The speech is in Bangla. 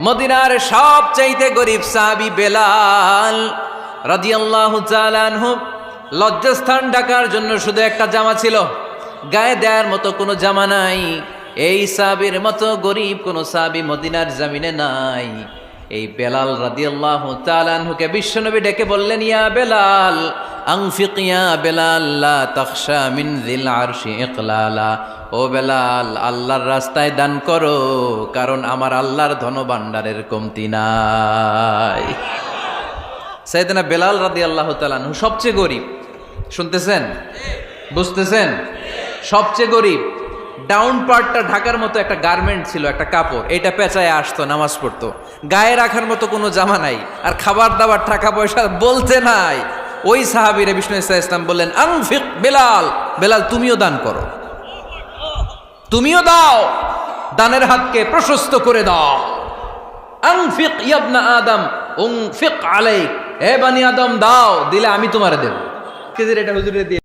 মদিনার সবচাইতে গরিব সাহাবী বেলাল রাদিয়াল্লাহু তাআলা আনহু লজ্জাস্থান ঢাকার জন্য শুধু একটা জামা ছিল, গায়ে দেওয়ার মতো কোনো জামা নাই। এই সাহাবীর মতো গরিব কোনো সাহাবী মদিনার জমিনে নাই। এই বেলাল রাদিয়াল্লাহু তাআলা আনহুকে বিশ্বনবী ডেকে বললেন, ইয়া বেলাল আনফিক ইয়া বেলাল লা তাখশা মিন যিল আরশি ইকলালা। ও বেলাল, আল্লাহর রাস্তায় দান করো, কারণ আমার আল্লাহর ধনভাণ্ডারের কমতি নাই। সাইয়েদনা বেলাল রাদিয়াল্লাহু তাআলা আনহু সবচেয়ে গরিব। শুনতেছেন? বুঝতেছেন? সবচেয়ে গরিব। ডাউন পার্টটা ঢাকার মতো একটা গার্মেন্ট ছিল, একটা কাপড়, এটা পেঁচায় আসতো, নামাজ পড়তো। গায়ে রাখার মতো কোনো জামা নাই, আর খাবার দাবার টাকা পয়সা বলতে নাই। ওই সাহাবীরে বিষ্ণু ইসলাম বললেন, আনফিক বেলাল, বেলাল তুমিও দান করো, তুমিও দাও, দানের হাতকে প্রশস্ত করে দাও। আনফিক ইবনা আদম উনফিক আলাইক, হে বনি আদম দাও, দিলে আমি তোমারে দেব। এটা হুজুরে দিয়ে